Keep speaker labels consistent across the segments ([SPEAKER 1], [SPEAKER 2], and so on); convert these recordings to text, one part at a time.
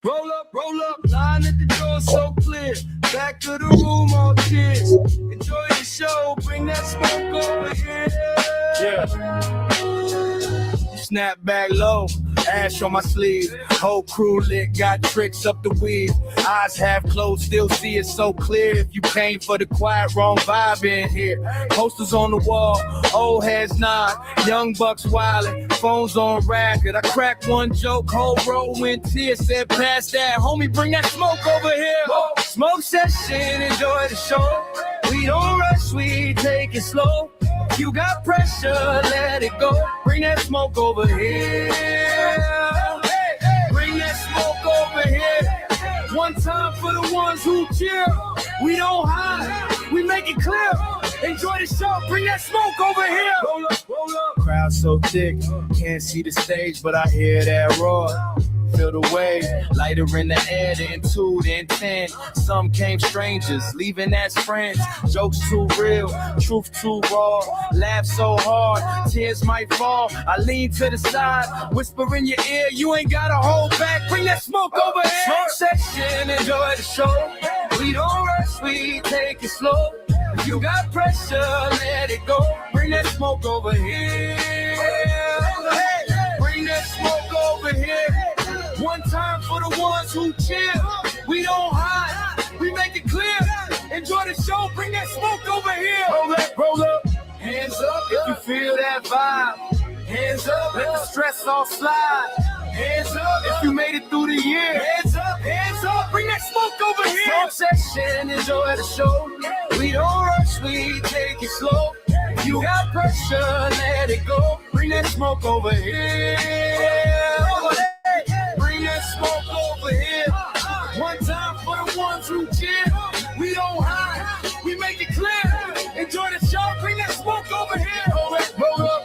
[SPEAKER 1] Roll up, line at the door so clear. Back to the room, all tears. Enjoy the show, bring that smoke over here. Yeah. Snap back low, ash on my sleeve. Whole crew lit, got tricks up the weed. Eyes half closed, still see it so clear. If you came for the quiet, wrong vibe in here. Posters on the wall, old heads nod. Young bucks wildin', phones on rapid. I cracked one joke, whole row in tears. Said pass that, homie, bring that smoke over here. Smoke session, enjoy the show. We don't rush, we take it slow. You got pressure, let it go. Bring that smoke over here. Bring that smoke over here. One time for the ones who cheer. We don't hide, we make it clear. Enjoy the show, bring that smoke over here. Roll up. Crowd so thick, can't see the stage, but I hear that roar. Feel the wave, lighter in the air, then 2, then 10. Some came strangers, leaving as friends. Jokes too real, truth too raw. Laugh so hard, tears might fall. I lean to the side, whisper in your ear. You ain't gotta hold back, bring that smoke over here. Smoke section, enjoy the show. We don't rush, we take it slow. If you got pressure, let it go. Bring that smoke over here. Bring that smoke over here. One time for the ones who cheer. We don't hide, we make it clear. Enjoy the show, bring that smoke over here. Roll up. Hands up if you feel that vibe. Hands up, let the stress all slide. Hands up if you made it through the year. Hands up, bring that smoke over here. Smoke session, enjoy the show. We don't rush, we take it slow. You got pressure, let it go. Bring that smoke over here. Bring that smoke over here. One time for the ones who cheer. We don't hide, we make it clear. Enjoy the show, bring that smoke over here. Roll up.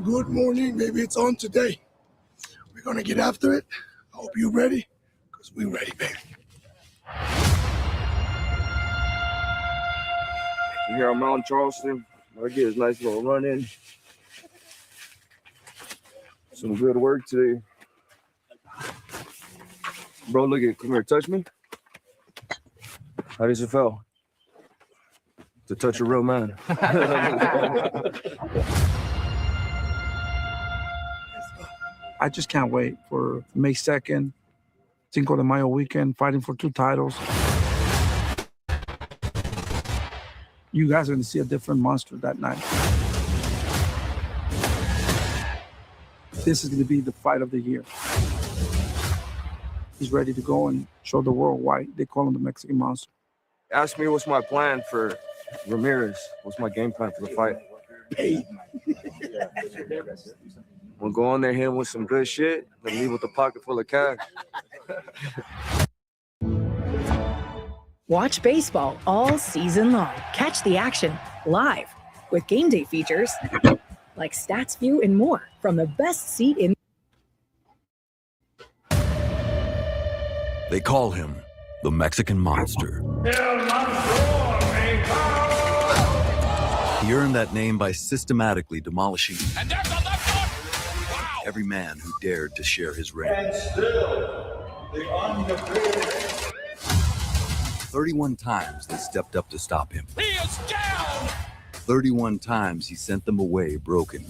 [SPEAKER 2] Good morning, baby. It's on today. We're gonna get after it. I hope you're ready, because we're ready, baby.
[SPEAKER 3] Here on Mount Charleston, I get a nice little run in. Some good work today. Bro, look at, come here, touch me. How does it feel to touch a real man?
[SPEAKER 4] I just can't wait for May 2nd, Cinco de Mayo weekend, fighting for 2 titles. You guys are going to see a different monster that night. This is going to be the fight of the year. He's ready to go and show the world why they call him the Mexican Monster.
[SPEAKER 3] Ask me what's my plan for Ramirez. What's my game plan for the fight? We'll go on there, hit him with some good shit, then leave with a pocket full of cash.
[SPEAKER 5] Watch baseball all season long. Catch the action live with game day features like Stats View and more from the best seat in.
[SPEAKER 6] They call him the Mexican Monster. He earned that name by systematically demolishing every man who dared to share his reign.
[SPEAKER 7] And still, the undefeated.
[SPEAKER 6] 31 times they stepped up to stop him.
[SPEAKER 8] He is down!
[SPEAKER 6] 31 times he sent them away broken.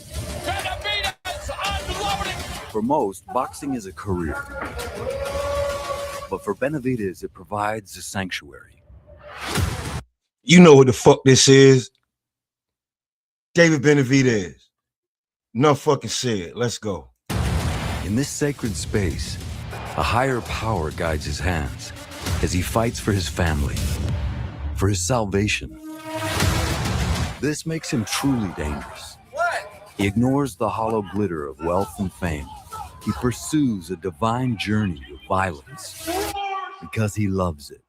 [SPEAKER 8] Benavidaz unloading!
[SPEAKER 6] For most, boxing is a career. But for Benavidaz, it provides a sanctuary.
[SPEAKER 9] You know what the fuck this is. David Benavidaz. Enough fucking said. Let's go.
[SPEAKER 6] In this sacred space, a higher power guides his hands as he fights for his family, for his salvation. This makes him truly dangerous. He ignores the hollow glitter of wealth and fame. He pursues a divine journey of violence because he loves it.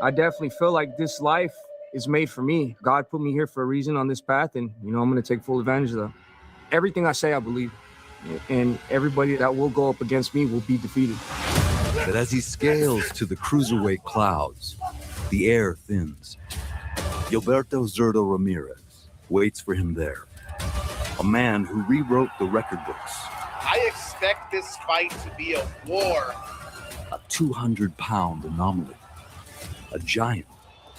[SPEAKER 3] I definitely feel like this life is made for me. God put me here for a reason on this path, and I'm going to take full advantage of that. Everything I say, I believe, and everybody that will go up against me will be defeated.
[SPEAKER 6] But as he scales to the cruiserweight clouds, the air thins. Gilberto Zurdo Ramirez waits for him there, a man who rewrote the record books.
[SPEAKER 10] I expect this fight to be a war.
[SPEAKER 6] A 200-pound anomaly, a giant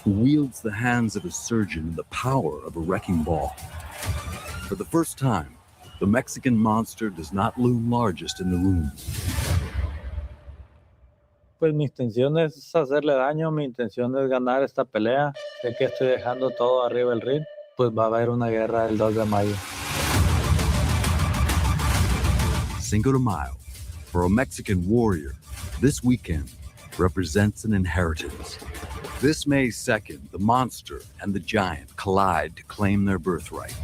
[SPEAKER 6] who wields the hands of a surgeon and the power of a wrecking ball. For the first time, the Mexican monster does not loom largest in the room.
[SPEAKER 11] Pues mi intención es hacerle daño, mi intención es ganar esta pelea. Sé que estoy dejando todo arriba del ring, pues va a haber una guerra el 2 de mayo.
[SPEAKER 6] Cinco de Mayo, for a Mexican warrior, this weekend represents an inheritance. This May 2nd, the monster and the giant collide to claim their birthright.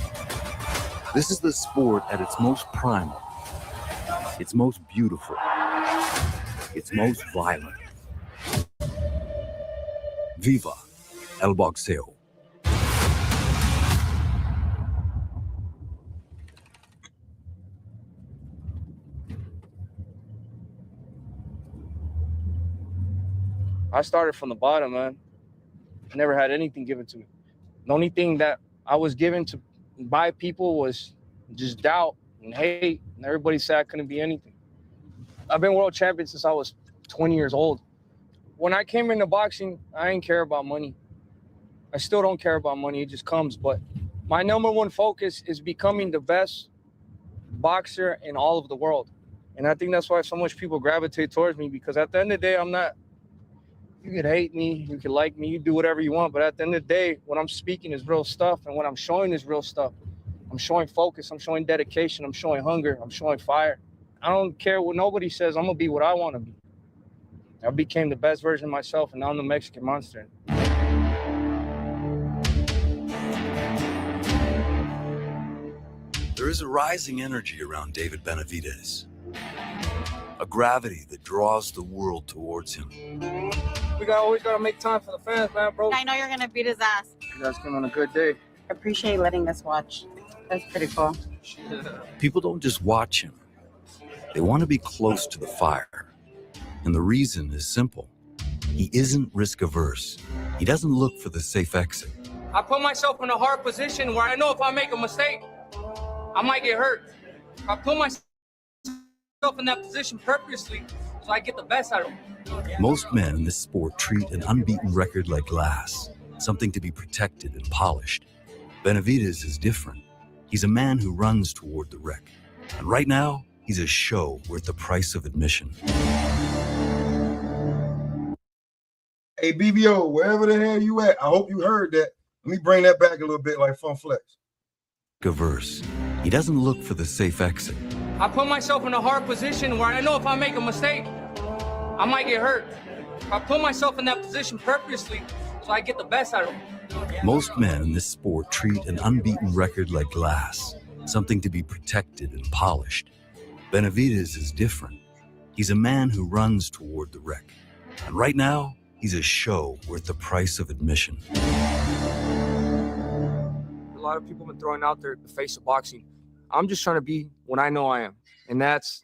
[SPEAKER 6] This is the sport at its most primal, its most beautiful, its most violent. Viva el boxeo.
[SPEAKER 3] I started from the bottom, man. I never had anything given to me. The only thing that I was given to by people was just doubt and hate, and everybody said I couldn't be anything. I've been world champion since I was 20 years old. When I came into boxing, I didn't care about money. I still don't care about money, it just comes. But my number one focus is becoming the best boxer in all of the world. And I think that's why so much people gravitate towards me, because at the end of the day, I'm not, you could hate me, you could like me, you do whatever you want. But at the end of the day, what I'm speaking is real stuff. And what I'm showing is real stuff. I'm showing focus, I'm showing dedication, I'm showing hunger, I'm showing fire. I don't care what nobody says, I'm gonna be what I wanna be. I became the best version of myself, and now I'm the Mexican monster.
[SPEAKER 6] There is a rising energy around David Benavidaz, a gravity that draws the world towards him.
[SPEAKER 3] We always gotta make time for the fans, man, bro.
[SPEAKER 12] I know you're gonna beat his ass.
[SPEAKER 3] You guys came on a good day.
[SPEAKER 12] I appreciate letting us watch. That's pretty cool.
[SPEAKER 6] People don't just watch him. They want to be close to the fire. And the reason is simple. He isn't risk averse. He doesn't look for the safe exit.
[SPEAKER 3] I put myself in a hard position where I know if I make a mistake, I might get hurt. I put myself in that position purposely so I get the best out of him.
[SPEAKER 6] Most men in this sport treat an unbeaten record like glass, something to be protected and polished. Benavidaz is different. He's a man who runs toward the wreck. And right now, he's a show worth the price of admission.
[SPEAKER 9] Hey, BBO, wherever the hell you at, I hope you heard that. Let me bring that back a little bit like Fun Flex.
[SPEAKER 6] Averse. He doesn't look for the safe exit.
[SPEAKER 3] I put myself in a hard position where I know if I make a mistake, I might get hurt. I put myself in that position purposely so I get the best out of him.
[SPEAKER 6] Most men in this sport treat an unbeaten record like glass, something to be protected and polished. Benavidaz is different. He's a man who runs toward the wreck. And right now, he's a show worth the price of admission.
[SPEAKER 3] A lot of people have been throwing out there the face of boxing. I'm just trying to be what I know I am. And that's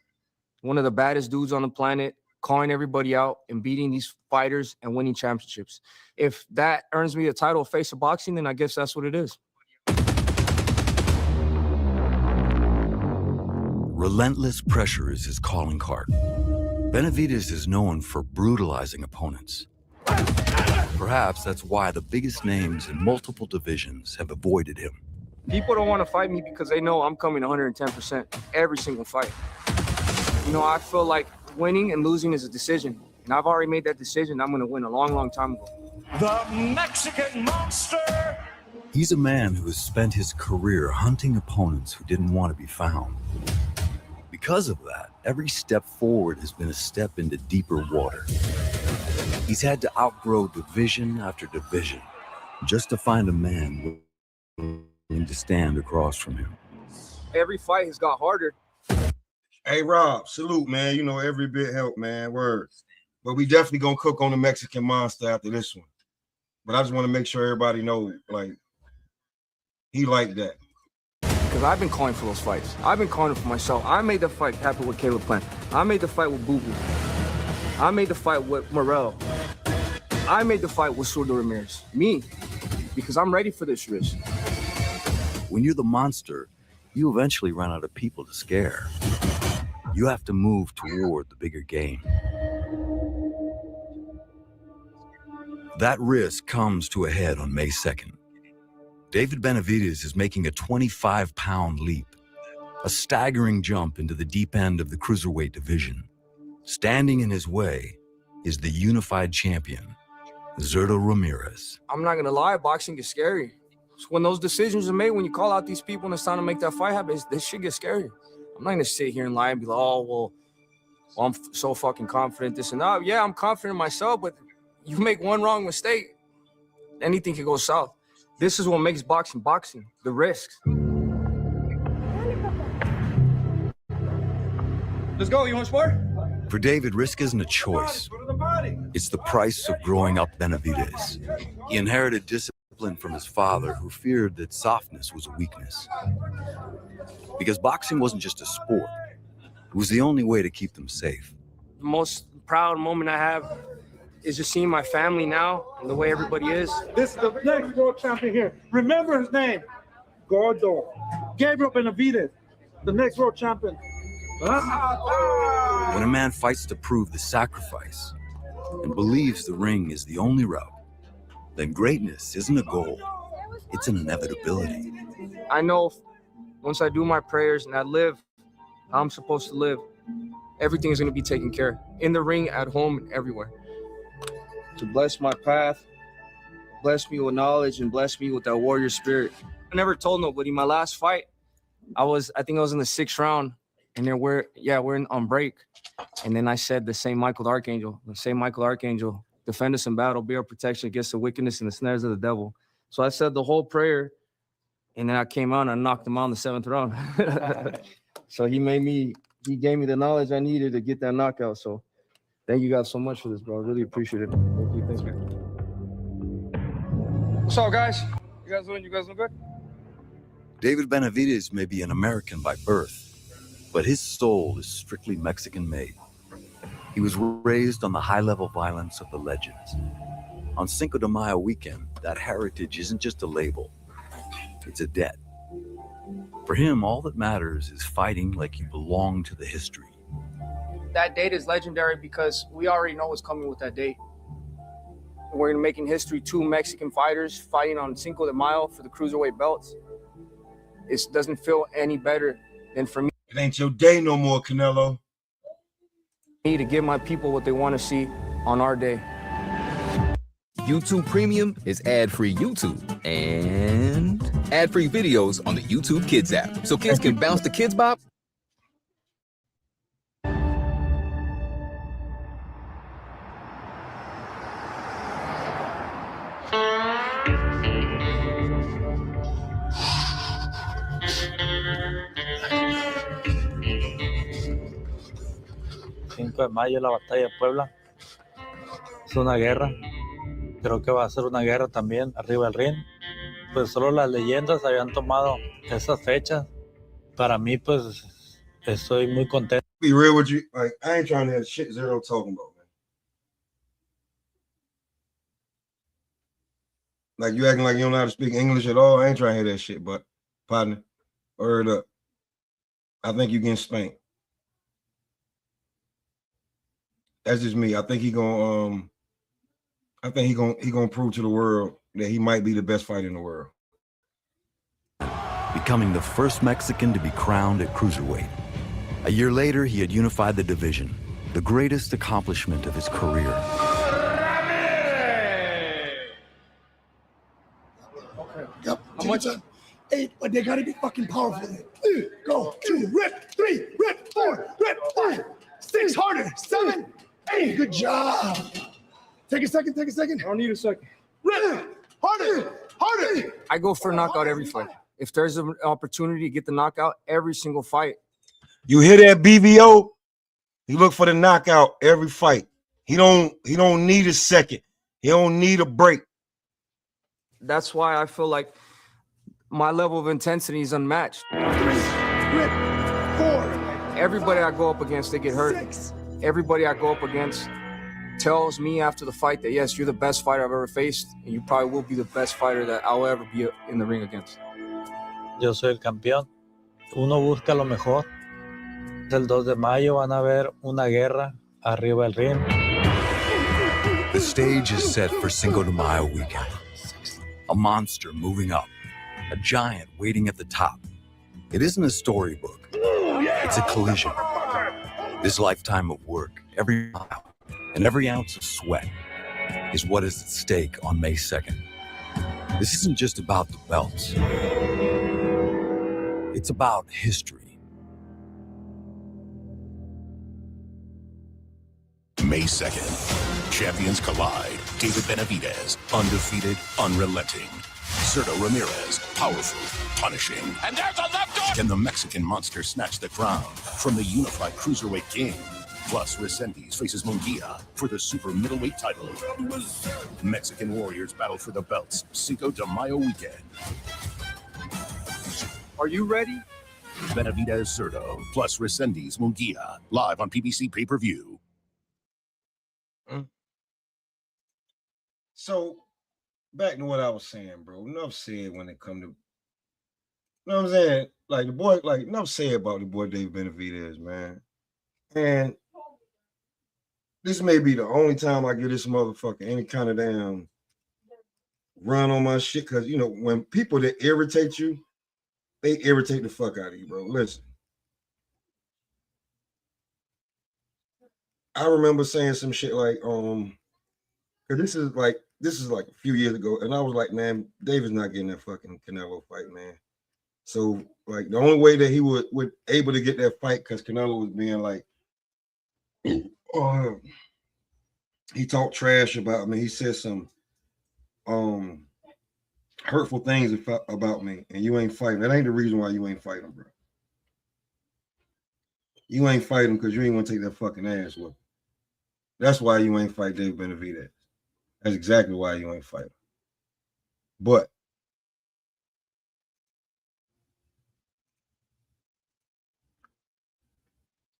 [SPEAKER 3] one of the baddest dudes on the planet, calling everybody out and beating these fighters and winning championships. If that earns me the title of face of boxing, then I guess that's what it is.
[SPEAKER 6] Relentless pressure is his calling card. Benavidaz is known for brutalizing opponents. Perhaps that's why the biggest names in multiple divisions have avoided him.
[SPEAKER 3] People don't want to fight me because they know I'm coming 110% every single fight. I feel like winning and losing is a decision. And I've already made that decision. I'm going to win a long, long time ago.
[SPEAKER 8] The Mexican monster,
[SPEAKER 6] He's a man who has spent his career hunting opponents who didn't want to be found. Because of that, every step forward has been a step into deeper water. He's had to outgrow division after division just to find a man willing to stand across from him.
[SPEAKER 3] Every fight has got harder.
[SPEAKER 9] Hey, Rob, salute, man. You know, every bit help, man. Word. But we definitely gonna cook on the Mexican monster after this one. But I just want to make sure everybody knows, like, he like that.
[SPEAKER 3] Because I've been calling for those fights. I've been calling for myself. I made the fight happen with Caleb Plant. I made the fight with Boo Boo. I made the fight with Morrell. I made the fight with Surdo Ramirez. Me. Because I'm ready for this risk.
[SPEAKER 6] When you're the monster, you eventually run out of people to scare. You have to move toward the bigger game. That risk comes to a head on May 2nd. David Benavidaz is making a 25-pound leap, a staggering jump into the deep end of the cruiserweight division. Standing in his way is the unified champion, Zurdo Ramirez.
[SPEAKER 3] I'm not going to lie, boxing is scary. So when those decisions are made, when you call out these people and it's time to make that fight happen, this shit gets scary. I'm not going to sit here and lie and be like, oh, well, I'm so fucking confident, this and that. Yeah, I'm confident in myself, but you make one wrong mistake, anything can go south. This is what makes boxing boxing, the risks. Let's go, you want to spar?
[SPEAKER 6] For David, risk isn't a choice. It's the price of growing up Benavidez. He inherited discipline from his father, who feared that softness was a weakness. Because boxing wasn't just a sport, it was the only way to keep them safe.
[SPEAKER 3] The most proud moment I have is just seeing my family now and the way everybody is.
[SPEAKER 4] This is the next world champion here. Remember his name, Gordo. Gabriel Benavidez, the next world champion. Huh?
[SPEAKER 6] When a man fights to prove the sacrifice and believes the ring is the only route, then greatness isn't a goal, it's an inevitability.
[SPEAKER 3] I know once I do my prayers and I live how I'm supposed to live, everything is going to be taken care of. In the ring, at home, and everywhere. To bless my path, bless me with knowledge, and bless me with that warrior spirit. I never told nobody. My last fight, I think I was in the 6th round, and we're on break. And then I said the same Michael the Archangel, defend us in battle, be our protection against the wickedness and the snares of the devil. So I said the whole prayer, and then I came out and I knocked him out in the 7th round. So he gave me the knowledge I needed to get that knockout. So thank you guys so much for this, bro. I really appreciate it. Thank you. Thanks, man. What's up, guys? You guys doing good?
[SPEAKER 6] David Benavidez may be an American by birth, but his soul is strictly Mexican-made. He was raised on the high-level violence of the legends. On Cinco de Mayo weekend, that heritage isn't just a label, it's a debt. For him, all that matters is fighting like you belong to the history.
[SPEAKER 3] That date is legendary because we already know what's coming with that date. We're making history, 2 Mexican fighters fighting on Cinco de Mayo for the cruiserweight belts. It doesn't feel any better than for me.
[SPEAKER 9] It ain't your day no more, Canelo.
[SPEAKER 3] To give my people what they want to see on our day.
[SPEAKER 13] YouTube Premium is ad-free YouTube and ad-free videos on the YouTube Kids app, so kids can bounce the Kids Bop.
[SPEAKER 11] De mayo, la batalla de Puebla. Es una guerra. Creo que va a ser una guerra también arriba del ring. Pues solo las leyendas habían tomado esas fechas. Para mí, pues, estoy muy contento.
[SPEAKER 9] Be real with you, like, I ain't trying to have shit Zero talking about, man. Like, you acting like you don't know how to speak English at all. I ain't trying to hear that shit, but partner, word up. I think you getting spanked. That's just me. I think he gonna prove to the world that he might be the best fighter in the world.
[SPEAKER 6] Becoming the first Mexican to be crowned at cruiserweight. A year later, he had unified the division, the greatest accomplishment of his career.
[SPEAKER 2] Yep. much? 8, but they gotta be fucking powerful. Go. 2, rip. 3, rip. 4, rip. 5, 6, harder. 7, 8. Good job. Take a second.
[SPEAKER 4] I don't need a second.
[SPEAKER 2] Rip. Harder.
[SPEAKER 3] I go for a knockout every fight. If there's an opportunity to get the knockout every single fight.
[SPEAKER 9] You hear that, BVO? He look for the knockout every fight. He don't need a second. He don't need a break.
[SPEAKER 3] That's why I feel like my level of intensity is unmatched.
[SPEAKER 2] 3, rip. 4.
[SPEAKER 3] Everybody I go up against, they get hurt.
[SPEAKER 2] 6.
[SPEAKER 3] Everybody I go up against tells me after the fight that, yes, you're the best fighter I've ever faced, and you probably will be the best fighter that I'll ever be in the ring against.
[SPEAKER 11] Yo soy el campeón. Uno busca lo mejor. El 2 de mayo van a ver una guerra arriba del ring.
[SPEAKER 6] The stage is set for Cinco de Mayo weekend. A monster moving up. A giant waiting at the top. It isn't a storybook. It's a collision. This lifetime of work, every mile, and every ounce of sweat is what is at stake on May 2nd. This isn't just about the belts. It's about history.
[SPEAKER 14] May 2nd, champions collide. David Benavidaz, undefeated, unrelenting. Sergio Ramirez, powerful, punishing.
[SPEAKER 8] And there's a left hook!
[SPEAKER 14] Can the Mexican monster snatch the crown from the unified cruiserweight king? Plus, Resendiz faces Munguia for the super middleweight title. Mexican warriors battle for the belts. Cinco de Mayo weekend.
[SPEAKER 3] Are you ready?
[SPEAKER 14] Benavidez Sergio plus Resendiz Munguia, live on PBC pay-per-view.
[SPEAKER 9] So, back to what I was saying, bro. Enough said when it come to, you know what I'm saying? Like the boy, like enough said about the boy David Benavidez, man. And this may be the only time I get this motherfucker any kind of damn run on my shit, because you know when people that irritate you, they irritate the fuck out of you, bro. Listen, I remember saying some shit like, because this is like a few years ago, and I was like, man, David's not getting that fucking Canelo fight, man. So like the only way that he would able to get that fight, because Canelo was being like, he talked trash about me. He said some hurtful things about me, and you ain't fighting. That ain't the reason why you ain't fighting, bro. You ain't fighting because you ain't gonna take that fucking ass with him. That's why you ain't fight David Benavidez. That's exactly why you ain't fighting. But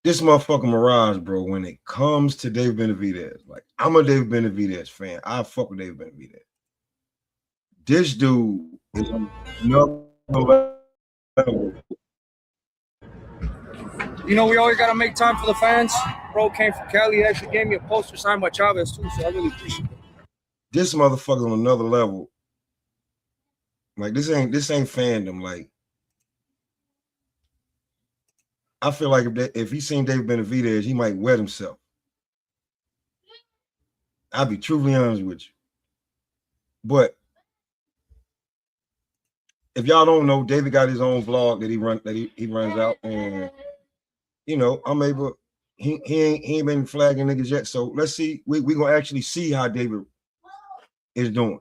[SPEAKER 9] this motherfucking Mirage, bro, when it comes to David Benavidez, like I'm a David Benavidez fan. I fuck with David Benavidez. This dude is another level.
[SPEAKER 3] You know, we always got to make time for the fans. Bro came from Cali. He actually gave me a poster signed by Chavez, too, so I really appreciate it.
[SPEAKER 9] This motherfucker on another level. Like, this ain't fandom. Like, I feel like if he seen David Benavidez, he might wet himself. I'll be truthfully honest with you. But if y'all don't know, David got his own vlog that he runs out, and you know, I'm able. He ain't been flagging niggas yet, so let's see. We gonna actually see how David is doing.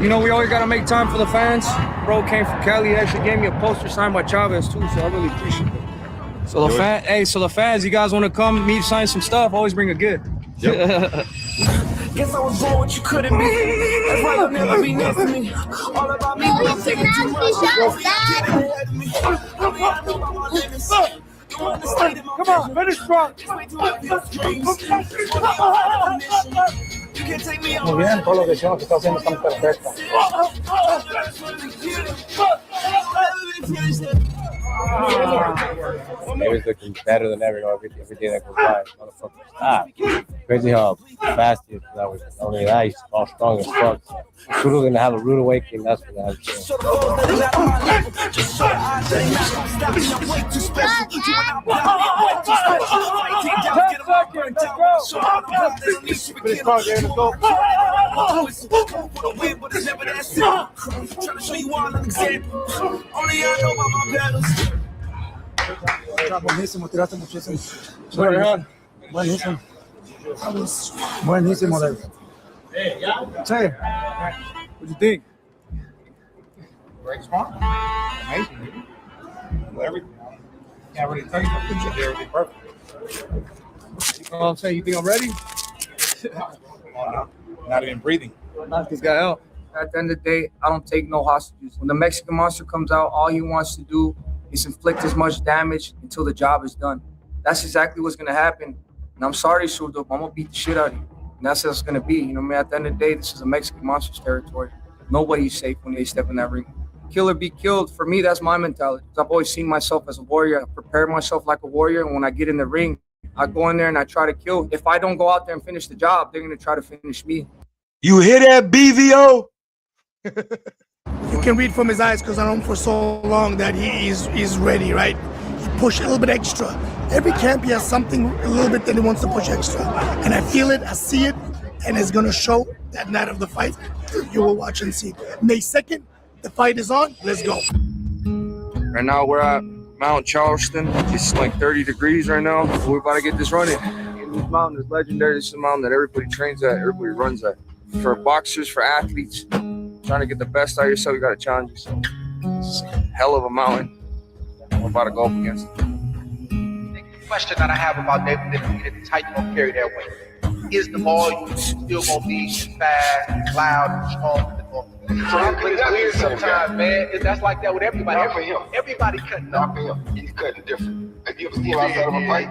[SPEAKER 3] You know, we always got to make time for the fans. Bro came from Cali. He actually gave me a poster signed by Chavez, too, so I really appreciate it. So the fans, you guys want to come meet, sign some stuff, always bring a gift. Yep.
[SPEAKER 1] Guess I was born what you couldn't be. That's why you'll never be next to me. All about me, but I'm taking too much.
[SPEAKER 4] Come on, finish strong.
[SPEAKER 15] Muy bien, todo lo que hicimos que está haciendo está perfecto.
[SPEAKER 16] David's looking better than ever. Every day that goes by, motherfucker. Crazy how fast he is. That was only that he's all strong as fuck. Sudo's gonna have a rude awakening. That's what I'm saying.
[SPEAKER 4] seconds. Let's go. Finish strong, Jay. Let's go.
[SPEAKER 1] Trying to show you all an example. Only I know about my battles.
[SPEAKER 15] Buenísimo, tiraste muchísimo.
[SPEAKER 2] Buenísimo.
[SPEAKER 15] Buenísimo, David.
[SPEAKER 4] Say, what do you think?
[SPEAKER 10] Very smart. Amazing. Everything. Can't really tell you something. You did everything perfect.
[SPEAKER 3] You know what I'm saying? You think I'm ready?
[SPEAKER 10] Not even breathing.
[SPEAKER 3] Knock this guy out. At the end of the day, I don't take no hostages. When the Mexican Monster comes out, all he wants to do is inflict as much damage until the job is done. That's exactly what's gonna happen. And I'm sorry, Surdo, but I'm gonna beat the shit out of you. And that's what it's gonna be. You know, man, at the end of the day, this is a Mexican Monster's territory. Nobody's safe when they step in that ring. Kill or be killed, for me, that's my mentality. I've always seen myself as a warrior. I prepare myself like a warrior, and when I get in the ring, I go in there and I try to kill. If I don't go out there and finish the job, they're gonna try to finish me.
[SPEAKER 9] You hear that, BVO?
[SPEAKER 2] You can read from his eyes because I know him for so long that he's ready, right? He pushed a little bit extra. Every camp he has something a little bit that he wants to push extra. And I feel it, I see it, and it's gonna show that night of the fight. You will watch and see. May 2nd, the fight is on. Let's go.
[SPEAKER 3] Right now we're at Mount Charleston. It's like 30 degrees right now. We're about to get this running. This mountain is legendary. This is a mountain that everybody trains at, everybody runs at. For boxers, for athletes, trying to get the best out of yourself, you got to challenge yourself. It's a hell of a mountain we're about to go up against.
[SPEAKER 10] The question that I have about David Benavidaz, how you gonna carry that weight? Is the ball still gonna be fast, loud, strong? It's weird sometimes, man. That's like that with everybody. Everybody cutting
[SPEAKER 17] Knock for him. He's cutting different. Have you ever seen him outside of a fight?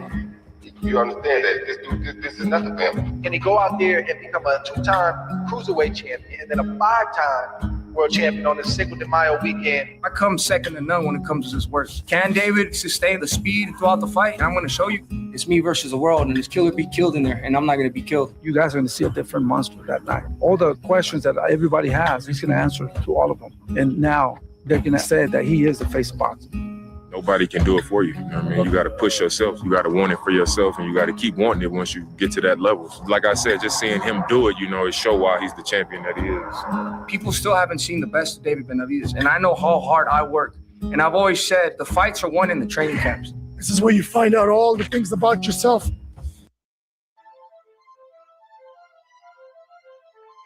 [SPEAKER 17] You understand that this dude, this is nothing for him.
[SPEAKER 10] Can he go out there and become a 2-time cruiserweight champion and then a 5-time world champion on the Cinco de Mayo weekend?
[SPEAKER 3] I come second to none when it comes to this work. Can David sustain the speed throughout the fight? And I'm going to show you. It's me versus the world, and it's kill or be killed in there, and I'm not going to be killed.
[SPEAKER 15] You guys are going to see a different monster that night. All the questions that everybody has, he's going to answer to all of them. And now they're going to say that he is the face of boxing.
[SPEAKER 18] Nobody can do it for you. You know what I mean? You got to push yourself. You got to want it for yourself, and you got to keep wanting it once you get to that level. Like I said, just seeing him do it, you know, it show why he's the champion that he is.
[SPEAKER 3] People still haven't seen the best of David Benavidaz, and I know how hard I work. And I've always said the fights are won in the training camps.
[SPEAKER 2] This is where you find out all the things about yourself.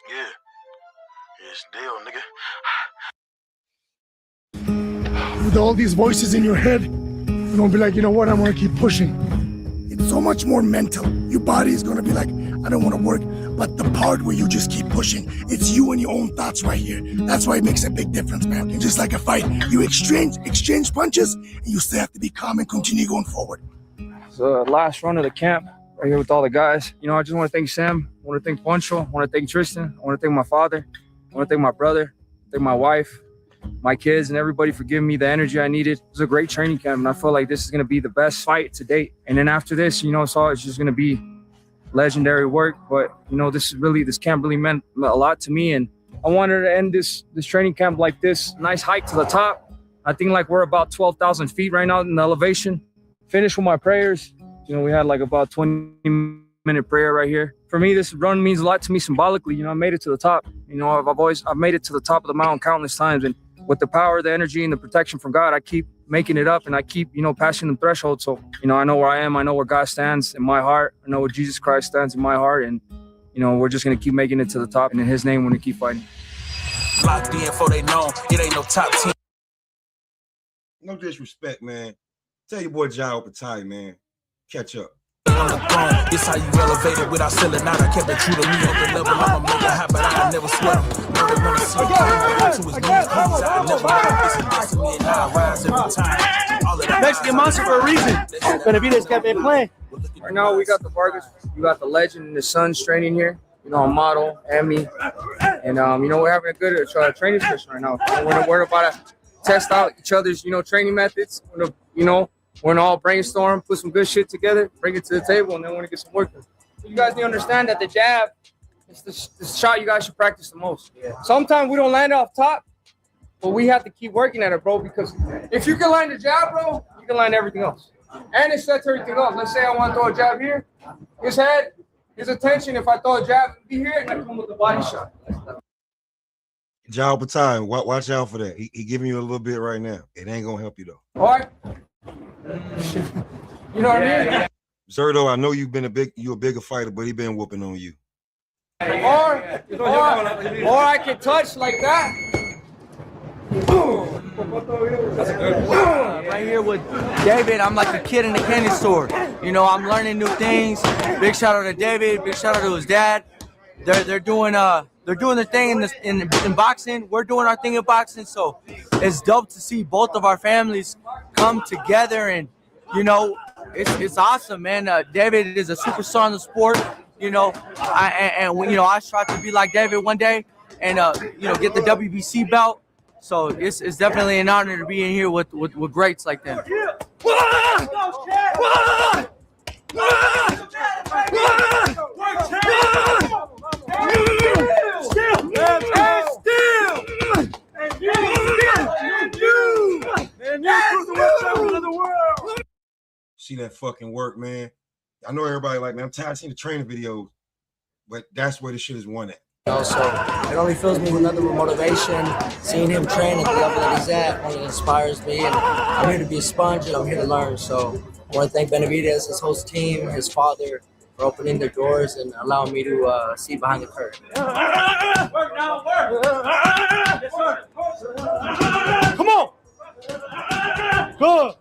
[SPEAKER 19] Yeah. It's deal, nigga.
[SPEAKER 2] With all these voices in your head, you're gonna be like, you know what, I'm gonna keep pushing. It's so much more mental. Your body is gonna be like, I don't wanna work. But the part where you just keep pushing, it's you and your own thoughts right here. That's why it makes a big difference, man. And just like a fight, you exchange punches, and you still have to be calm and continue going forward.
[SPEAKER 3] It's the last run of the camp, right here with all the guys. You know, I just want to thank Sam. I want to thank Poncho. I want to thank Tristan. I want to thank my father. I want to thank my brother. Thank my wife, my kids, and everybody for giving me the energy I needed. It was a great training camp, and I feel like this is going to be the best fight to date. And then after this, you know, it's just going to be legendary work. But, you know, this camp really meant a lot to me. And I wanted to end this training camp like this. Nice hike to the top. I think like we're about 12,000 feet right now in the elevation. Finish with my prayers. You know, we had like about 20-minute prayer right here. For me, this run means a lot to me symbolically. You know, I made it to the top. You know, I've made it to the top of the mountain countless times. And with the power, the energy, and the protection from God, I keep making it up, and I keep, you know, passing the threshold. So, you know, I know where I am. I know where God stands in my heart. I know where Jesus Christ stands in my heart. And, you know, we're just going to keep making it to the top. And in his name, we're going to keep fighting.
[SPEAKER 1] Locked in for they know it ain't no top 10.
[SPEAKER 9] No disrespect, man. Tell your boy Jai Opatai, man. Catch up.
[SPEAKER 1] On the throne, this how you elevate it without selling out. I kept it true to me on the level. I'm a mega high, but I never sweat them. No, they want to see me to his knees, please. I never let this invest in me, and I rise every time.
[SPEAKER 15] Mexican Monster for a reason. Benavidaz kept it playing.
[SPEAKER 3] Right now, we got the Vargas, we got the legend and the Sons training here. You know, Model, and me. And, you know, we're having a good training session right now. We're about to test out each other's, you know, training methods. We're going to all brainstorm, put some good shit together, bring it to the table, and then we're going to get some work done. You guys need to understand that the jab is the shot you guys should practice the most. Yeah. Sometimes we don't land off top, but we have to keep working at it, bro, because if you can land the jab, bro, you can land everything else. And it sets everything up. Let's say I want to throw a jab here. His head, his attention, if I throw a jab, be here, and I come with the body shot.
[SPEAKER 9] Job of time. Watch out for that. He giving you a little bit right now. It ain't gonna help you though.
[SPEAKER 3] All right. You know what I mean?
[SPEAKER 9] Zerdo, I know you're a bigger fighter, but he been whooping on you.
[SPEAKER 3] Or I can touch like that.
[SPEAKER 20] That's a good one. Right here with David, I'm like a kid in the candy store. You know, I'm learning new things. Big shout out to David. Big shout out to his dad. They're doing their thing in boxing. We're doing our thing in boxing. So it's dope to see both of our families come together, and you know, it's awesome, man. David is a superstar in the sport. You know, I strive to be like David one day, and you know, get the WBC belt. So it's definitely an honor to be in here with greats like them.
[SPEAKER 9] See that fucking work, man. I know everybody like, man, I'm tired of seeing the training videos, but that's where the shit is won at.
[SPEAKER 21] So it only fills me with nothing but motivation. Seeing him train at the level that he's at only inspires me, and I'm here to be a sponge and I'm here to learn. So I want to thank Benavidaz, his whole team, his father, for opening their doors and allowing me to see behind the curtain.
[SPEAKER 1] Work now, work. Come on. Good.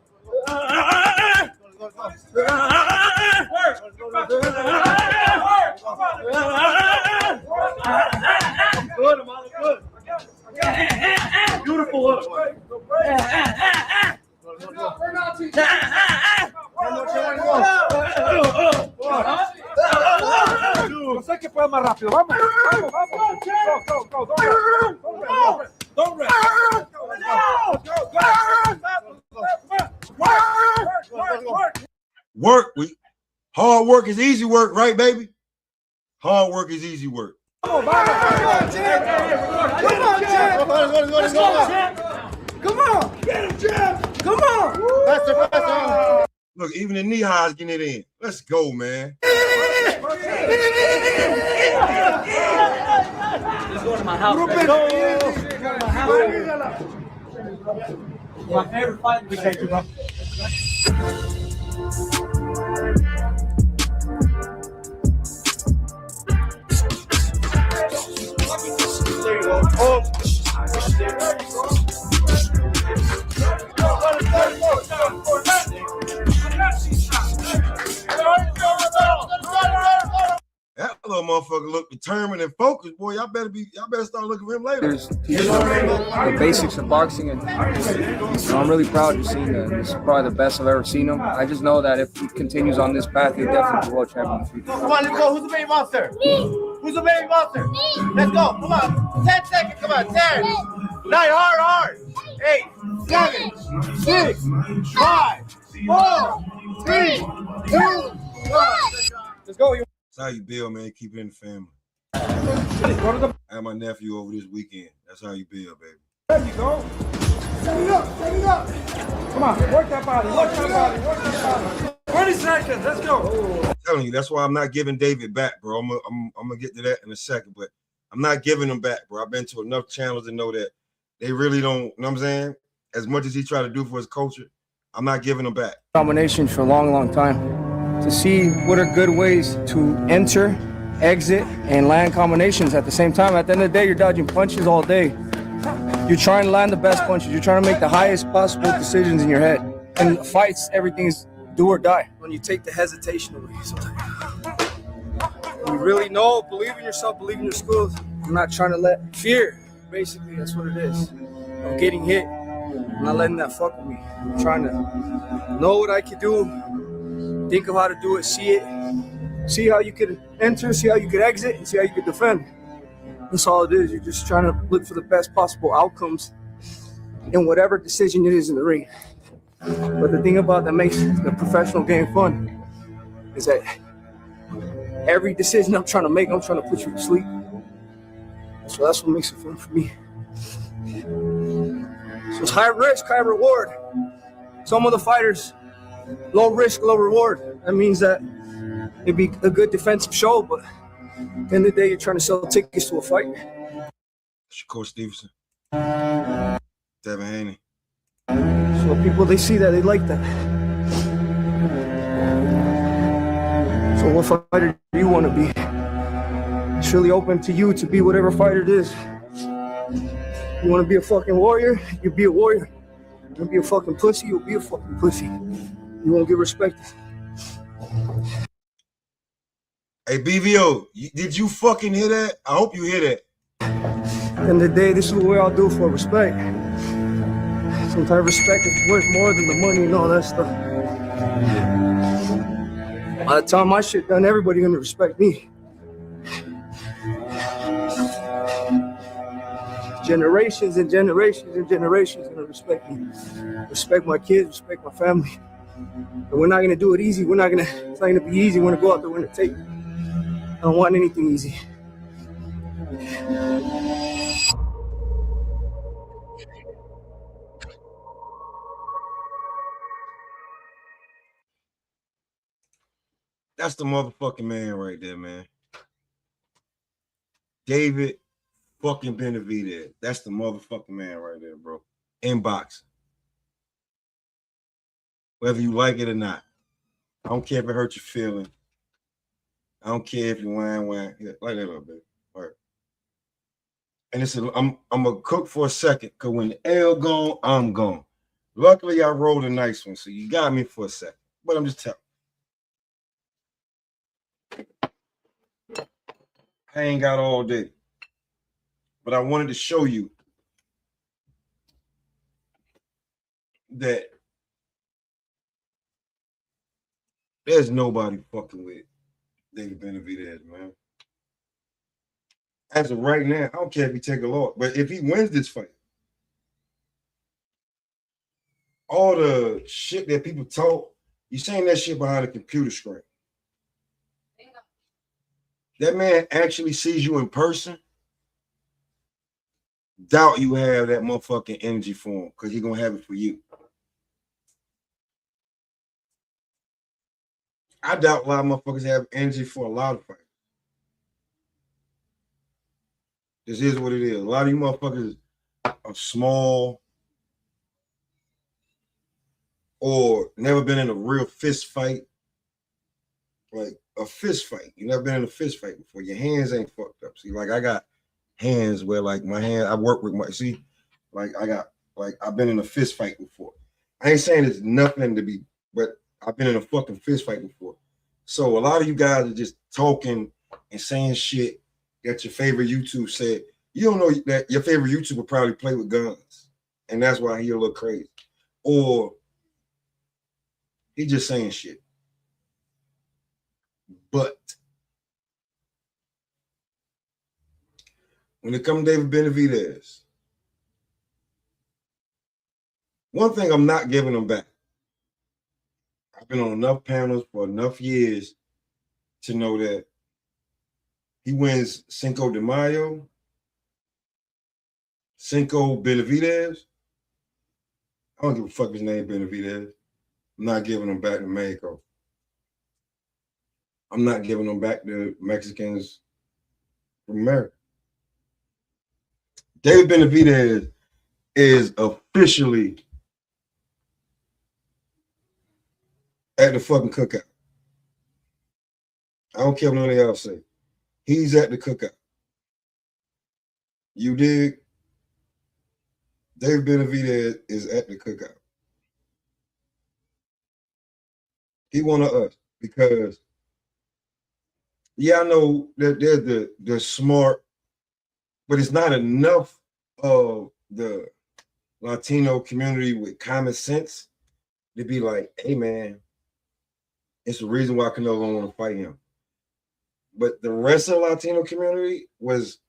[SPEAKER 1] Good, Amanda, good. Beautiful look.
[SPEAKER 4] Yo sé que puedes más rápido. Vamos. Don't rest.
[SPEAKER 9] Work. Hard work is easy work, right, baby? Hard work is easy work.
[SPEAKER 1] Come on, champ. Let's go, champ. Come on. Get him, champ. Come on. Faster.
[SPEAKER 9] Look, even the knee highs getting it in. Let's go, man.
[SPEAKER 20] Let's go to my house. My favorite fight. Appreciate you, bro.
[SPEAKER 1] There you go. Oh.
[SPEAKER 9] That little motherfucker look determined and focused, boy. Y'all better start looking for him later.
[SPEAKER 22] Here's the basics of boxing, and I'm really proud of seeing that. This is probably the best I've ever seen him. I just know that if he continues on this path, he'll definitely be world champion in the future.
[SPEAKER 1] Come on, let's go. Who's the baby monster? Me. Who's the baby monster? Me. Let's go. Come on. 10 seconds. Come on. 10. 9. Hard. 8. 7. 6. 5. 4. 3. 2. 1. Let's go.
[SPEAKER 9] That's how you build, man. Keep it in the family. I had my nephew over this weekend. That's how you build, baby.
[SPEAKER 4] There you go. Set it up. Come on, work that body. 20 seconds. Let's go.
[SPEAKER 9] I'm telling you, that's why I'm not giving David back, bro. I'm gonna get to that in a second, but I'm not giving him back, bro. I've been to enough channels to know that they really don't, you know what I'm saying? As much as he tried to do for his culture, I'm not giving him back.
[SPEAKER 22] Combination for a long time. To see what are good ways to enter, exit, and land combinations at the same time. At the end of the day, you're dodging punches all day. You're trying to land the best punches. You're trying to make the highest possible decisions in your head. And fights, everything's do or die. When you take the hesitation away, sometimes you really know, believe in yourself, believe in your skills. I'm not trying to let fear, basically, that's what it is. I'm getting hit. I'm not letting that fuck with me. I'm trying to know what I can do. Think of how to do it, see how you could enter, see how you could exit, and see how you could defend. That's all it is. You're just trying to look for the best possible outcomes in whatever decision it is in the ring. But the thing about that makes the professional game fun is that every decision I'm trying to make, I'm trying to put you to sleep. So that's what makes it fun for me. So it's high risk, high reward. Some of the fighters low risk, low reward. That means that it'd be a good defensive show, but at the end of the day, you're trying to sell tickets to a fight.
[SPEAKER 9] Coach Stevenson. Devin Haney.
[SPEAKER 22] So people, they see that, they like that. So what fighter do you want to be? It's really open to you to be whatever fighter it is. You want to be a fucking warrior? You be a warrior. You want to be a fucking pussy? You'll be a fucking pussy. You won't get respected.
[SPEAKER 9] Hey, BVO, did you fucking hear that? I hope you hear that.
[SPEAKER 22] At the end of the day, this is what we all do for respect. Sometimes respect is worth more than the money and all that stuff. By the time my shit done, everybody gonna respect me. Generations and generations and generations gonna respect me. Respect my kids, respect my family. And we're not gonna do it easy. It's not gonna be easy. We're gonna go out there, we're gonna take it. I don't want anything easy.
[SPEAKER 9] That's the motherfucking man right there, man. David fucking Benavidez. That's the motherfucking man right there, bro. In boxing. Whether you like it or not. I don't care if it hurts your feeling. I don't care if you whine. Yeah, like that a little bit. All right. And it's I'm gonna cook for a second, because when the L gone, I'm gone. Luckily, I rolled a nice one, so you got me for a second. But I'm just telling. I ain't got all day. But I wanted to show you that there's nobody fucking with David Benavidez, man. As of right now, I don't care if he take a loss, but if he wins this fight, all the shit that people talk, you saying that shit behind a computer screen. That man actually sees you in person. Doubt you have that motherfucking energy for him, because he's gonna have it for you. I doubt a lot of motherfuckers have energy for a lot of fights. This is what it is. A lot of you motherfuckers are small or never been in a real fist fight. Like a fist fight. You never been in a fist fight before. Your hands ain't fucked up. See, like I got hands where like my hand, I work with my, see, like I've been in a fist fight before. I ain't saying it's nothing to be, but I've been in a fucking fist fight before. So a lot of you guys are just talking and saying shit that your favorite YouTube said. You don't know that your favorite YouTuber probably play with guns, and that's why he a little crazy. Or he just saying shit. But when it comes to David Benavidez, one thing I'm not giving him back. I've been on enough panels for enough years to know that he wins Cinco de Mayo, Cinco Benavidez. I don't give a fuck his name, Benavidez. I'm not giving him back to Mexico. I'm not giving them back to Mexicans from America. David Benavidez is officially at the fucking cookout. I don't care what none of y'all say. He's at the cookout. You dig? David Benavidez is at the cookout. He one of us because, yeah, I know that there's the smart, but it's not enough of the Latino community with common sense to be like, hey, man, it's the reason why Canelo don't want to fight him. But the rest of the Latino community was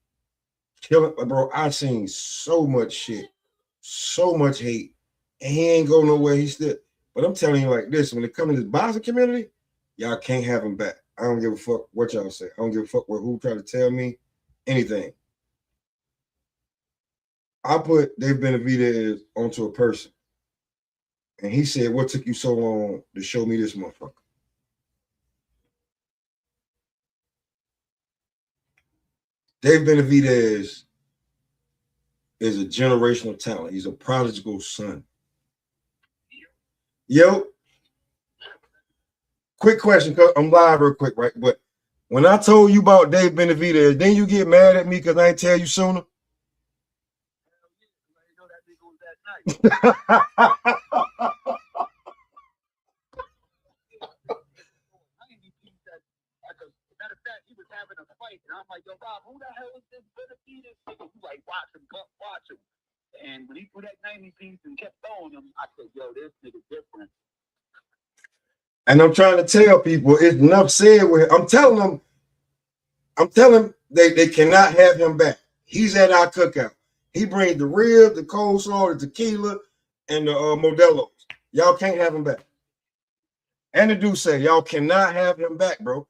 [SPEAKER 9] killing, bro. I've seen so much shit, so much hate, and he ain't go nowhere. He still, but I'm telling you like this, when it comes to this boxing community, y'all can't have him back. I don't give a fuck what y'all say. I don't give a fuck what who try to tell me anything. I put David Benavidez onto a person. And he said, what took you so long to show me this motherfucker? David Benavidaz is a generational talent. He's a prodigal son. Yo, quick question, because I'm live real quick, right? But when I told you about David Benavidaz, then you get mad at me because I didn't tell you sooner?
[SPEAKER 5] And I'm like, yo, Rob, who the hell is this Benavidaz nigga? You like, watch him, watch him. And when he threw that 90 piece and kept throwing him, I said, yo, this nigga different.
[SPEAKER 9] And I'm trying to tell people, it's enough said with him. I'm telling them they cannot have him back. He's at our cookout. He brings the rib, the coleslaw, the tequila, and the Modelo's. Y'all can't have him back. And the dude say, y'all cannot have him back, bro.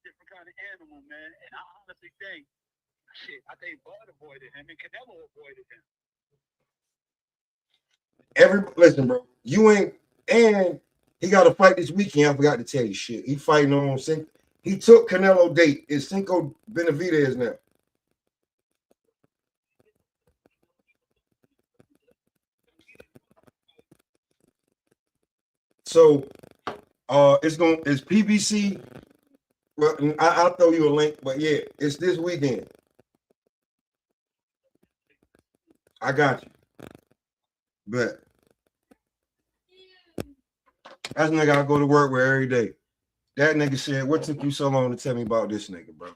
[SPEAKER 5] Different kind of animal, man. And I honestly think, shit, I think Bud avoided him and Canelo avoided him.
[SPEAKER 9] Listen, bro, you ain't, and he got to fight this weekend. I forgot to tell you shit. He fighting on Cinco. He took Canelo date. It's Cinco Benavidez now. So it's PBC. Well, I'll throw you a link, but yeah, it's this weekend. I got you. But that's a nigga I go to work with every day. That nigga said, what took you so long to tell me about this nigga, bro?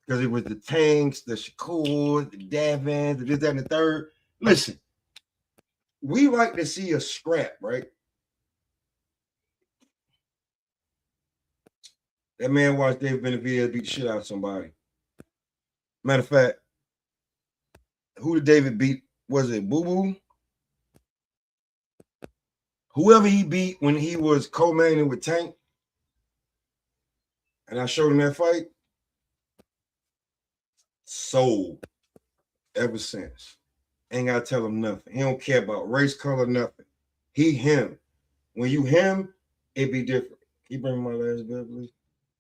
[SPEAKER 9] Because it was the Tanks, the Shakur, the Davins, the this, that, and the third. Listen, we like to see a scrap, right? That man watched David Benavidez beat the shit out of somebody. Matter of fact, who did David beat? Was it Boo Boo? Whoever he beat when he was co-manning with Tank, and I showed him that fight, sold ever since. Ain't gotta tell him nothing. He don't care about race, color, nothing. He him. When you him, it be different. Can you bring my last bill, please?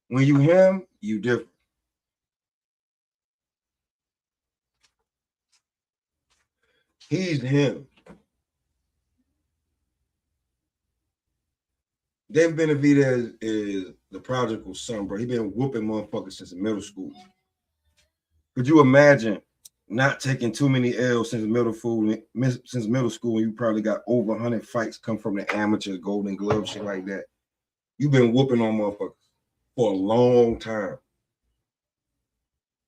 [SPEAKER 9] When you him, you different. He's him. David Benavidez is the prodigal son, bro. He been whooping motherfuckers since middle school. Could you imagine not taking too many L's since middle school? You probably got over 100 fights come from the amateur, Golden Glove, shit like that. You've been whooping on motherfuckers for a long time.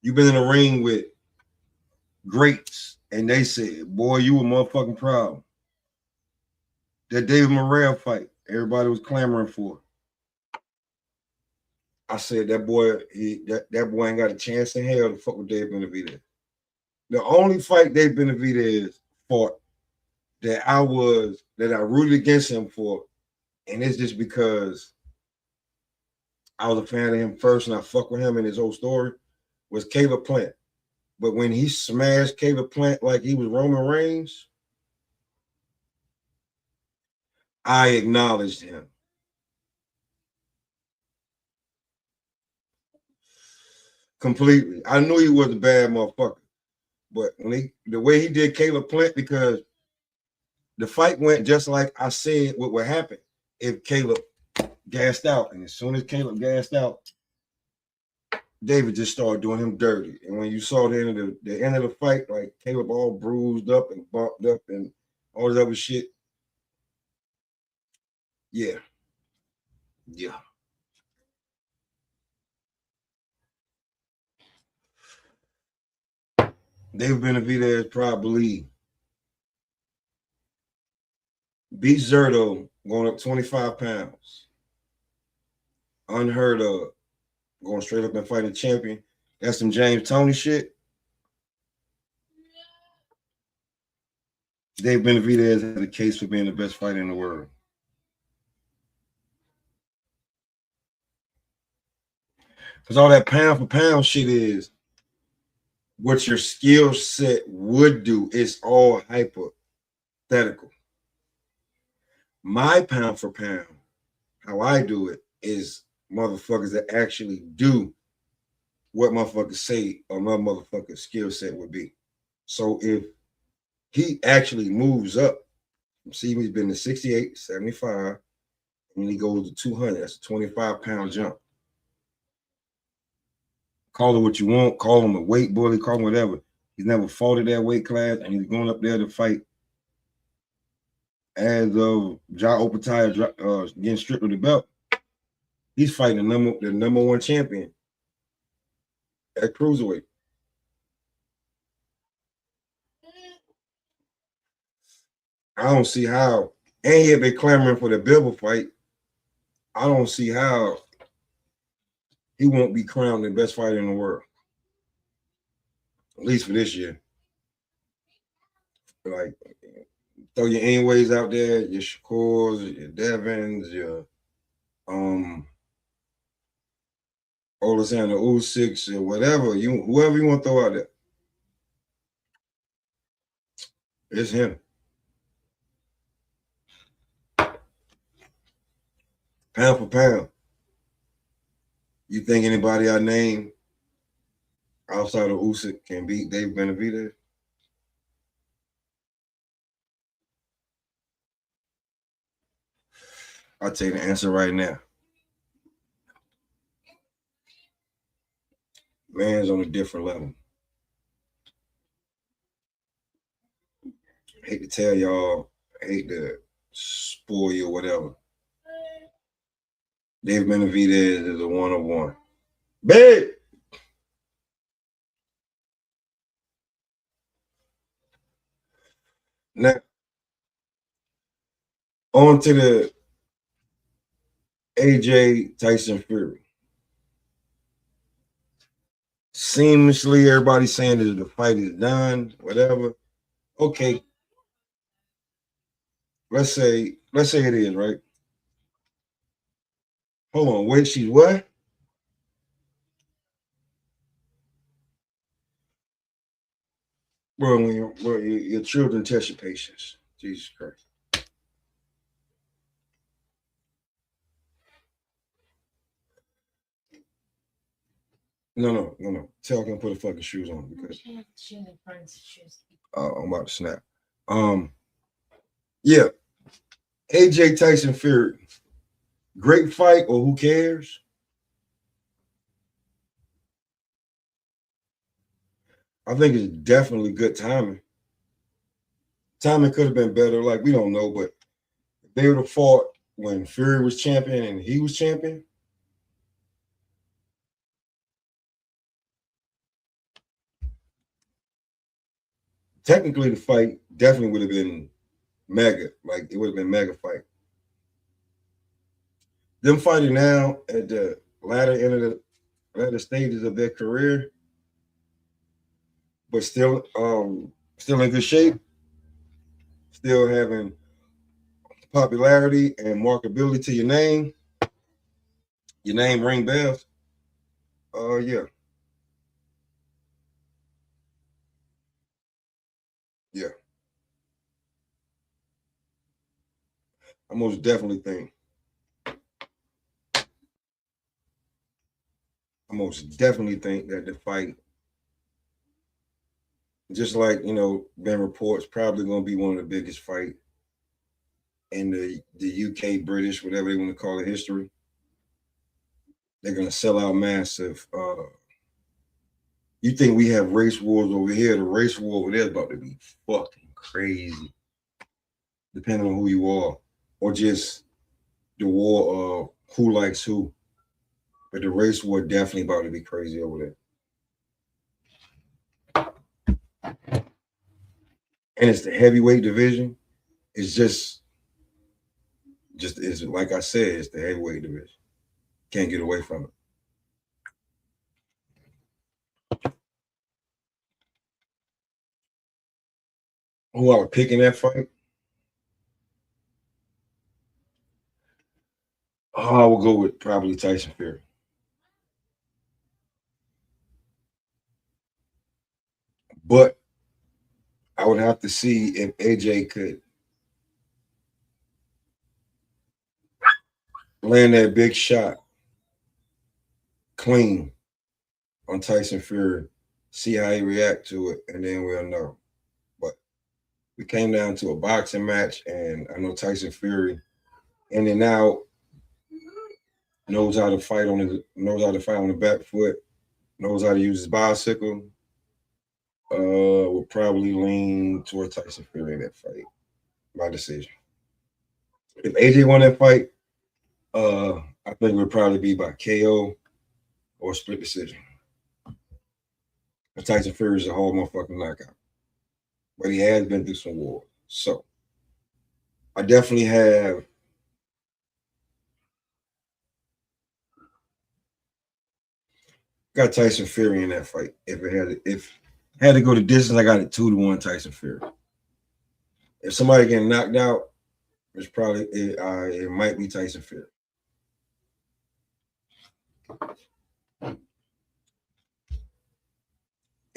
[SPEAKER 9] You've been in the ring with greats, and they said, boy, you a motherfucking problem. That David Morrell fight, everybody was clamoring for. I said that boy, that boy ain't got a chance in hell to fuck with David Benavidez. The only fight David Benavidez fought that I rooted against him for, and it's just because I was a fan of him first and I fuck with him in his whole story, was Caleb Plant. But when he smashed Caleb Plant like he was Roman Reigns, I acknowledged him. Completely. I knew he was a bad motherfucker. But when the way he did Caleb Plant, because the fight went just like I said what would happen if Caleb gassed out. And as soon as Caleb gassed out, David just started doing him dirty. And when you saw the end of the fight, like Caleb all bruised up and bumped up and all this other shit. Yeah. Yeah. David Benavidez probably beat Zerto going up 25 pounds. Unheard of. Going straight up and fighting a champion. That's some James Toney shit. David Benavidez has a case for being the best fighter in the world. Because all that pound for pound shit is what your skill set would do. It's all hypothetical. My pound for pound, how I do it is motherfuckers that actually do what motherfuckers say or my motherfucking skill set would be. So if he actually moves up, see, he's been to 68, 75, and he goes to 200. That's a 25-pound jump. Call it what you want. Call him a weight bully. Call him whatever. He's never fought at that weight class, and he's going up there to fight. As of Ja Opetaia getting stripped of the belt, he's fighting the number one champion at cruiserweight. I don't see how, and he had been clamoring for the Bivol fight. I don't see how he won't be crowned the best fighter in the world, at least for this year. Like, throw your Ainways out there, your Shakurs, your Devins, your Oleksandr Usyk, or whatever whoever you want to throw out there. It's him. Pound for pound. You think anybody I name outside of Usyk can beat David Benavidaz? I'll tell you the answer right now. Man's on a different level. Hate to tell y'all, hate to spoil you or whatever. David Benavidaz is a one-on-one. Babe! Now, on to the AJ Tyson Fury. Seamlessly, everybody's saying that the fight is done, whatever. Okay. Let's say it is, right? Hold on, wait, she's what? Bro, your children test your patience. Jesus Christ. No. Tell him to put the fucking shoes on because I'm about to snap. Yeah. AJ Tyson Fury. Great fight, or who cares? I think it's definitely good timing. Timing could have been better, like we don't know, but if they would have fought when Fury was champion and he was champion, technically the fight definitely would have been mega. Like it would have been mega fight. Them fighting now at the latter stages of their career, but still in good shape, still having popularity and marketability to your name ring bells. Yeah. I most definitely think that the fight, just like Ben reports, probably going to be one of the biggest fight in the UK, British, whatever they want to call it, history. They're going to sell out massive. You think we have race wars over here? The race war over there is about to be fucking crazy, depending on who you are, or just the war of who likes who. But the race war definitely about to be crazy over there. And it's the heavyweight division. It's just it's like I said, it's the heavyweight division. Can't get away from it. Who I would pick in that fight? I will go with probably Tyson Fury. But I would have to see if AJ could land that big shot clean on Tyson Fury, see how he react to it, and then we'll know. But we came down to a boxing match, and I know Tyson Fury, in and out, knows how to fight on the back foot, knows how to use his bicycle. Will probably lean toward Tyson Fury in that fight by decision. If AJ won that fight, I think it would probably be by KO or split decision. And Tyson Fury is a whole motherfucking knockout. But he has been through some war. So I definitely have got Tyson Fury in that fight. If I had to go the distance, I got it 2-1 Tyson Fury. If somebody getting knocked out, it's probably it might be Tyson Fury.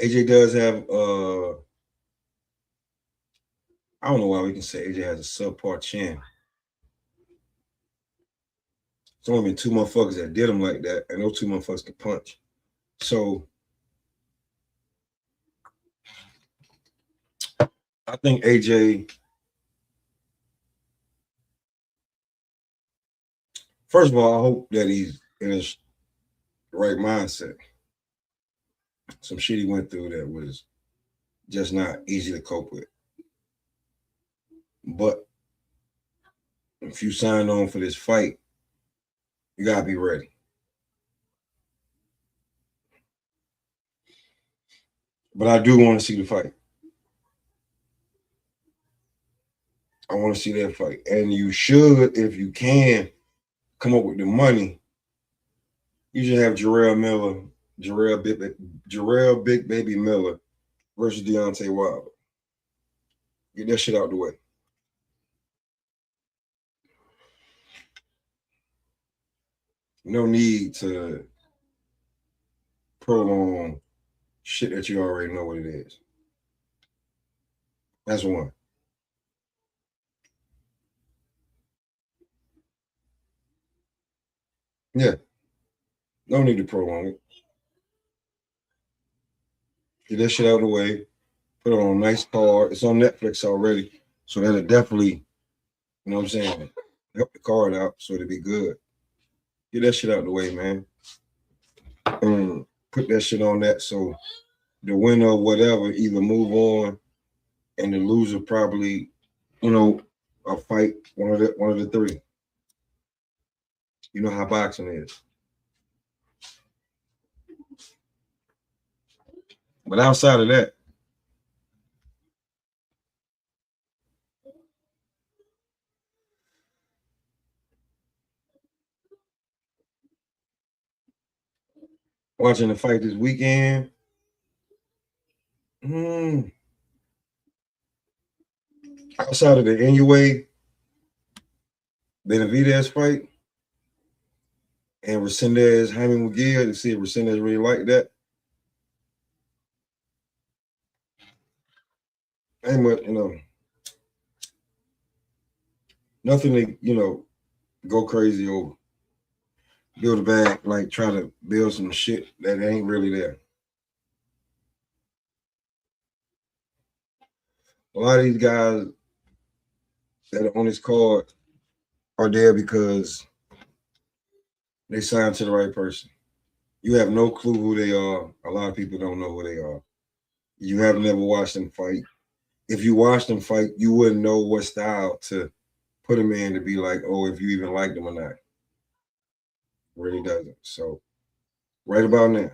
[SPEAKER 9] AJ does have I don't know why we can say AJ has a subpar chin. It's only been 2 motherfuckers that did him like that, and those 2 motherfuckers can punch. So I think AJ, first of all, I hope that he's in his right mindset. Some shit he went through that was just not easy to cope with. But if you signed on for this fight, you gotta be ready. But I do want to see the fight. I want to see that fight. And you should, if you can, come up with the money. You should have Jarrell Big Baby Miller versus Deontay Wilder. Get that shit out the way. No need to prolong shit that you already know what it is. That's one. Yeah. No need to prolong it. Get that shit out of the way. Put it on a nice card. It's on Netflix already. So that'll definitely, you know what I'm saying, help the card out so it'll be good. Get that shit out of the way, man. And put that shit on that so the winner or whatever either move on and the loser probably, you know, a fight one of the 3. You know how boxing is. But outside of that, watching the fight this weekend, outside of the Inoue Benavidaz fight and Resendez Jaime Munguia, to see if Resendez really like that. Ain't much, you know, nothing to, you know, go crazy over. Build a bag, like try to build some shit that ain't really there. A lot of these guys that are on this card are there because they signed to the right person. You have no clue who they are. A lot of people don't know who they are. You haven't ever watched them fight. If you watch them fight, you wouldn't know what style to put them in to be like, oh, if you even like them or not. Really doesn't. So right about now.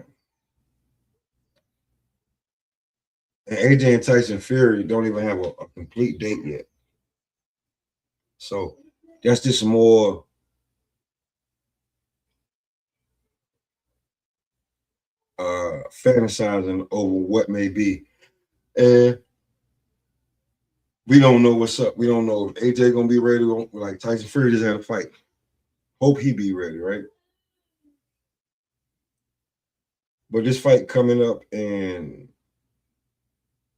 [SPEAKER 9] And AJ and Tyson Fury don't even have a complete date yet. So that's just more fantasizing over what may be. And we don't know what's up. We don't know if AJ gonna be ready. Like Tyson Fury just had a fight. Hope he be ready, right? But this fight coming up in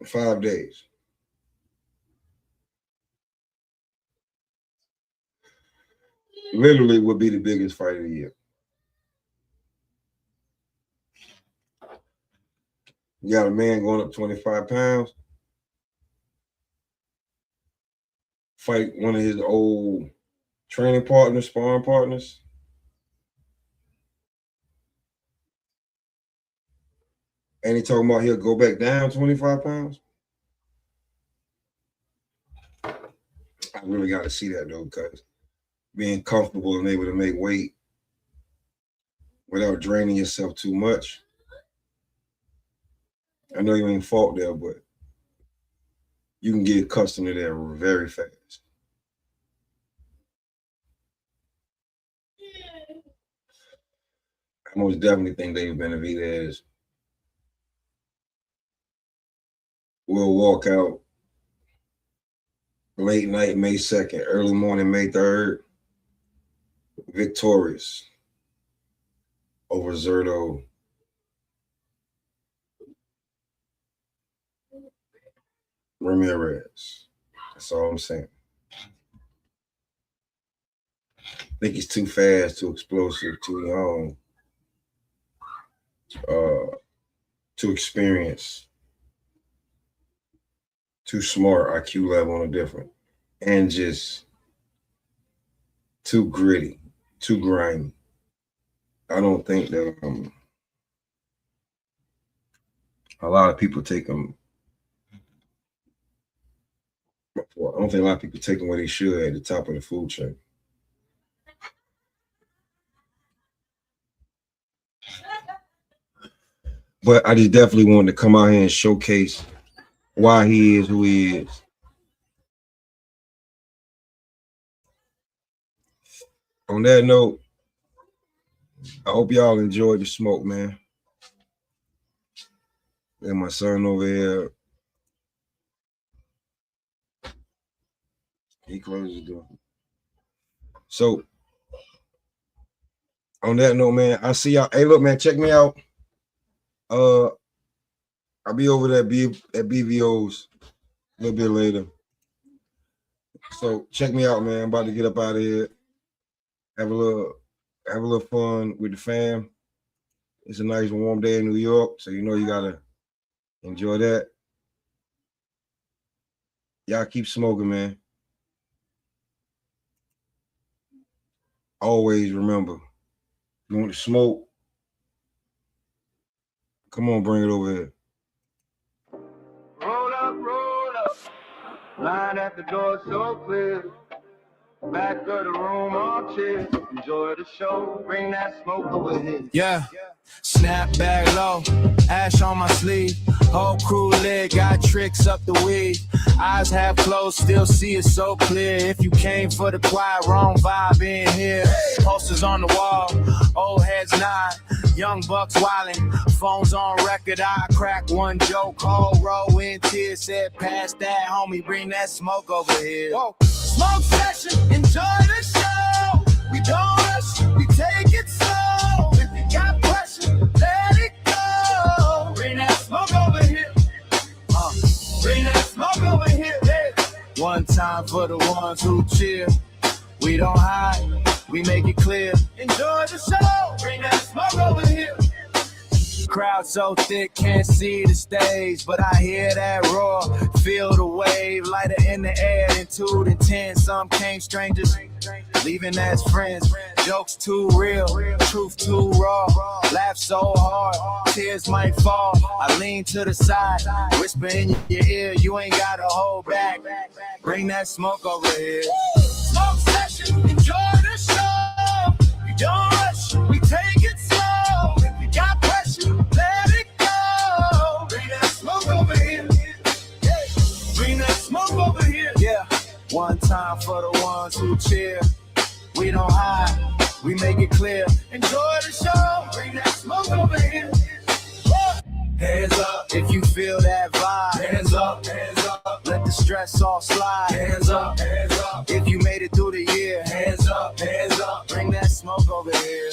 [SPEAKER 9] 5 days. Literally would be the biggest fight of the year. You got a man going up 25 pounds, fight one of his old training partners, sparring partners. And he talking about he'll go back down 25 pounds. I really got to see that though, because being comfortable and able to make weight without draining yourself too much. I know you ain't fought there, but you can get accustomed to that very fast. I most definitely think David Benavidaz will walk out late night, May 2nd, early morning, May 3rd, victorious over Zurdo Ramirez. That's all I'm saying. I think he's too fast, too explosive, too young, too experienced, too smart, IQ level on a different, and just too gritty, too grimy. I don't think that a lot of people take him. I don't think a lot of people take him where they should at the top of the food chain. But I just definitely wanted to come out here and showcase why he is who he is. On that note, I hope y'all enjoyed the smoke, man. And my son over here, he closes the door. So, on that note, man, I see y'all. Hey, look, man, check me out. I'll be over there at BVO's a little bit later. So check me out, man. I'm about to get up out of here. Have a little fun with the fam. It's a nice warm day in New York, so you know you gotta enjoy that. Y'all keep smoking, man. Always remember, you want to smoke, come on, bring it over here.
[SPEAKER 1] Roll up. Line at the door so clear. Back of the room, all cheers. Enjoy the show. Bring that smoke over here.
[SPEAKER 7] Yeah. Snap back low, ash on my sleeve. Whole crew lit, got tricks up the weed. Eyes half closed, still see it so clear. If you came for the quiet, wrong vibe in here. Posters on the wall, old heads nod. Young bucks wildin', phones on record. I crack one joke, whole row in tears. Said, pass that, homie, bring that smoke over here. Whoa. Smoke session, enjoy the show. We don't rush, we take it slow. If you got pressure, let it go. Bring that smoke over here. Bring that smoke over here. Yeah. One time for the ones who cheer. We don't hide, we make it clear. Enjoy the show. Bring that smoke over here. Crowd so thick, can't see the stage, but I hear that roar, feel the wave, lighter in the air than 2 to 10. Some came strangers, leaving as friends. Jokes too real, truth too raw. Laugh so hard, tears might fall. I lean to the side, whisper in your ear, you ain't gotta hold back. Bring that smoke over here. Smoke session, enjoy the show. We don't rush, we take it slow. If you got pressure, let it go. Bring that smoke over here. Yeah. Bring that smoke over here. Yeah. One time for the ones who cheer. We don't hide, we make it clear. Enjoy the show. Bring that smoke over here. Hands up if you feel that vibe. Hands up, hands up. Let the stress all slide. Hands up, hands up. If you made it through the year. Hands up, hands up. Bring that smoke over here.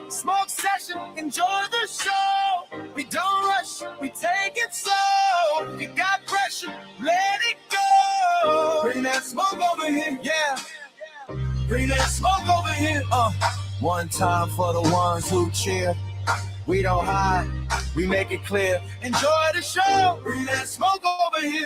[SPEAKER 7] Smoke session, enjoy the show. We don't rush, we take it slow. You got that smoke over here, yeah. Bring that smoke over here. One time for the ones who cheer. We don't hide, we make it clear. Enjoy the show. Bring that smoke over here.